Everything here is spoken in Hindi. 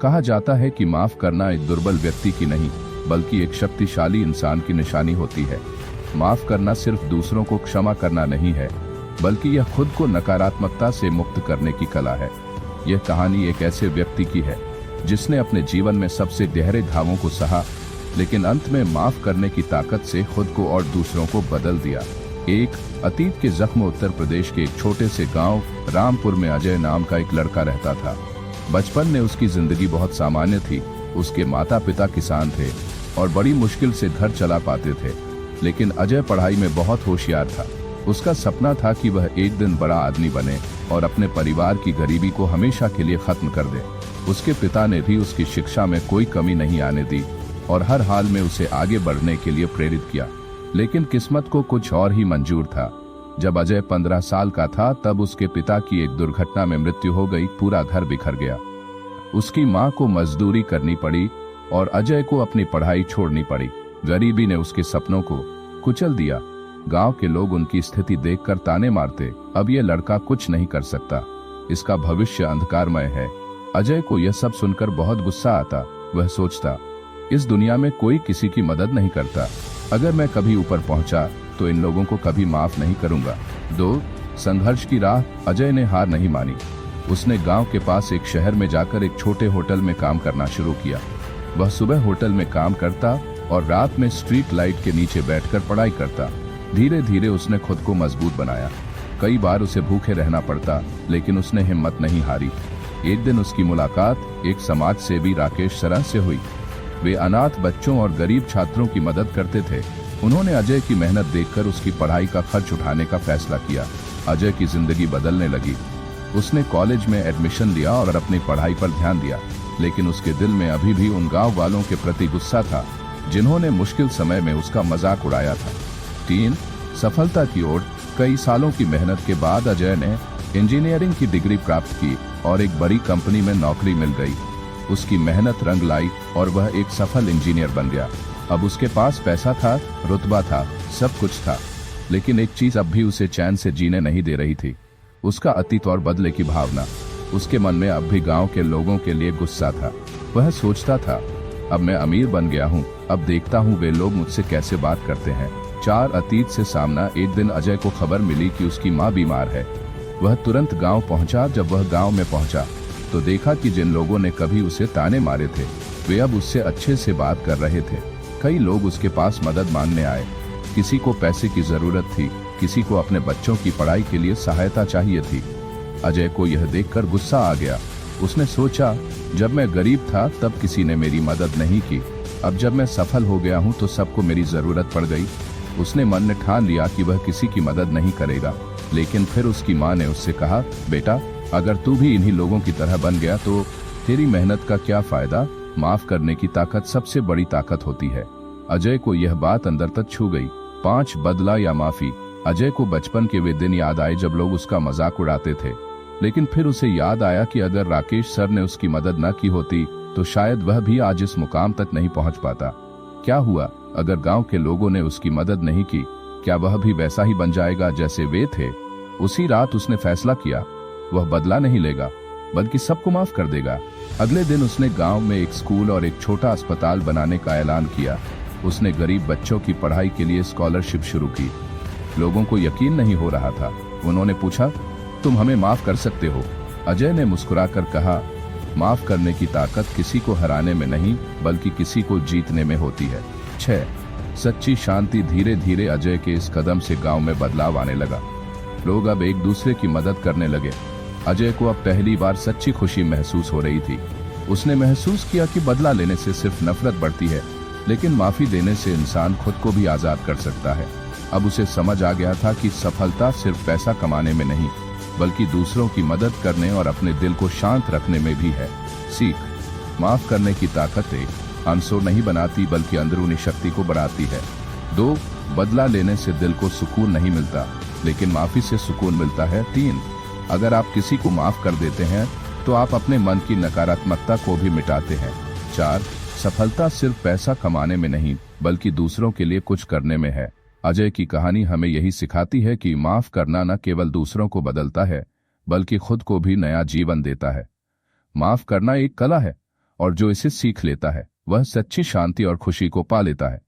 कहा जाता है कि माफ करना एक दुर्बल व्यक्ति की नहीं बल्कि एक शक्तिशाली इंसान की निशानी होती है। माफ करना सिर्फ दूसरों को क्षमा करना नहीं है, बल्कि यह खुद को नकारात्मकता से मुक्त करने की कला है। यह कहानी एक ऐसे व्यक्ति की है जिसने अपने जीवन में सबसे गहरे घावों को सहा, लेकिन अंत में माफ करने की ताकत से खुद को और दूसरों को बदल दिया। एक अतीत के जख्म उत्तर प्रदेश के एक छोटे से गांव रामपुर में अजय नाम का एक लड़का रहता था। बचपन में उसकी जिंदगी बहुत सामान्य थी। उसके माता पिता किसान थे और बड़ी मुश्किल से घर चला पाते थे, लेकिन अजय पढ़ाई में बहुत होशियार था। उसका सपना था कि वह एक दिन बड़ा आदमी बने और अपने परिवार की गरीबी को हमेशा के लिए खत्म कर दे। उसके पिता ने भी उसकी शिक्षा में कोई कमी नहीं आने दी और हर हाल में उसे आगे बढ़ने के लिए प्रेरित किया। लेकिन किस्मत को कुछ और ही मंजूर था। जब अजय 15 साल का था तब उसके पिता की एक दुर्घटना में मृत्यु हो गई। पूरा घर बिखर गया। उसकी मां को मजदूरी करनी पड़ी और अजय को अपनी पढ़ाई छोड़नी पड़ी। गरीबी ने उसके सपनों को कुचल दिया। गांव के लोग उनकी स्थिति देखकर ताने मारते, अब यह लड़का कुछ नहीं कर सकता, इसका भविष्य अंधकारमय है। अजय को यह सब सुनकर बहुत गुस्सा आता। वह सोचता, इस दुनिया में कोई किसी की मदद नहीं करता। अगर मैं कभी ऊपर पहुंचा तो इन लोगों को कभी माफ नहीं करूंगा। 2 संघर्ष की राह। अजय ने हार नहीं मानी। उसने गांव के पास एक शहर में जाकर एक छोटे होटल में काम करना शुरू किया। वह सुबह होटल में काम करता और रात में स्ट्रीट लाइट के नीचे बैठकर पढ़ाई करता। धीरे धीरे उसने खुद को मजबूत बनाया। कई बार उसे भूखे रहना पड़ता, लेकिन उसने हिम्मत नहीं हारी। एक दिन उसकी मुलाकात एक समाज सेवी राकेश सरन से हुई। वे अनाथ बच्चों और गरीब छात्रों की मदद करते थे। उन्होंने अजय की मेहनत देखकर उसकी पढ़ाई का खर्च उठाने का फैसला किया। अजय की जिंदगी बदलने लगी। उसने कॉलेज में एडमिशन लिया और अपनी पढ़ाई पर ध्यान दिया, लेकिन उसके दिल में अभी भी उन गांव वालों के प्रति गुस्सा था जिन्होंने मुश्किल समय में उसका मजाक उड़ाया था। 3 सफलता की ओर। कई सालों की मेहनत के बाद अजय ने इंजीनियरिंग की डिग्री प्राप्त की और एक बड़ी कंपनी में नौकरी मिल गई। उसकी मेहनत रंग लाई और वह एक सफल इंजीनियर बन गया। अब उसके पास पैसा था, रुतबा था, सब कुछ था, लेकिन एक चीज अब भी उसे चैन से जीने नहीं दे रही थी, उसका अतीत और बदले की भावना। उसके मन में अब भी गांव के लोगों के लिए गुस्सा था। वह सोचता था, अब मैं अमीर बन गया हूं, अब देखता हूं वे लोग मुझसे कैसे बात करते हैं। 4 अतीत से सामना। एक दिन अजय को खबर मिली कि उसकी मां बीमार है। वह तुरंत गांव पहुंचा। जब वह गांव में पहुंचा तो देखा कि जिन लोगों ने कभी उसे ताने मारे थे वे अब उससे अच्छे से बात कर रहे थे। कई लोग उसके पास मदद मांगने आए। किसी को पैसे की जरूरत थी, किसी को अपने बच्चों की पढ़ाई के लिए सहायता चाहिए थी। अजय को यह देखकर गुस्सा आ गया। उसने सोचा, जब मैं गरीब था तब किसी ने मेरी मदद नहीं की, अब जब मैं सफल हो गया हूं तो सबको मेरी जरूरत पड़ गई। उसने मन में ठान लिया कि वह किसी की मदद नहीं करेगा। लेकिन फिर उसकी मां ने उससे कहा, बेटा, अगर तू भी इन्हीं लोगों की तरह बन गया तो तेरी मेहनत का क्या फायदा। माफ करने की ताकत सबसे बड़ी ताकत होती है। अजय को यह बात अंदर तक छू गई। 5 बदला या माफी। अजय को बचपन के वे दिन याद आए जब लोग उसका मजाक उड़ाते थे, लेकिन फिर उसे याद आया कि अगर राकेश सर ने उसकी मदद न की होती तो शायद वह भी आज इस मुकाम तक नहीं पहुंच पाता। क्या हुआ अगर गांव के लोगों ने उसकी मदद नहीं की? क्या वह भी वैसा ही बन जाएगा जैसे वे थे? उसी रात उसने फैसला किया, वह बदला नहीं लेगा बल्कि सबको माफ कर देगा। अगले दिन उसने गांव में एक स्कूल और एक छोटा अस्पताल बनाने का ऐलान किया। उसने गरीब बच्चों की पढ़ाई के लिए स्कॉलरशिप शुरू की। लोगों को यकीन नहीं हो रहा था। उन्होंने पूछा, तुम हमें माफ कर सकते हो? अजय ने मुस्कुराकर कहा, माफ करने की ताकत किसी को हराने में नहीं बल्कि किसी को जीतने में होती है। 6 सच्ची शांति। धीरे धीरे अजय के इस कदम से गांव में बदलाव आने लगा। लोग अब एक दूसरे की मदद करने लगे। अजय को अब पहली बार सच्ची खुशी महसूस हो रही थी। उसने महसूस किया कि बदला लेने से सिर्फ नफरत बढ़ती है, लेकिन माफी देने से इंसान खुद को भी आजाद कर सकता है। अब उसे समझ आ गया था कि सफलता सिर्फ पैसा कमाने में नहीं बल्कि दूसरों की मदद करने और अपने दिल को शांत रखने में भी है। सीख। माफ करने की ताकत एक आंसू नहीं बनाती बल्कि अंदरूनी शक्ति को बढ़ाती है। 2 बदला लेने से दिल को सुकून नहीं मिलता, लेकिन माफी से सुकून मिलता है। 3 अगर आप किसी को माफ कर देते हैं तो आप अपने मन की नकारात्मकता को भी मिटाते हैं। 4 सफलता सिर्फ पैसा कमाने में नहीं बल्कि दूसरों के लिए कुछ करने में है। अजय की कहानी हमें यही सिखाती है कि माफ करना न केवल दूसरों को बदलता है बल्कि खुद को भी नया जीवन देता है। माफ करना एक कला है और जो इसे सीख लेता है वह सच्ची शांति और खुशी को पा लेता है।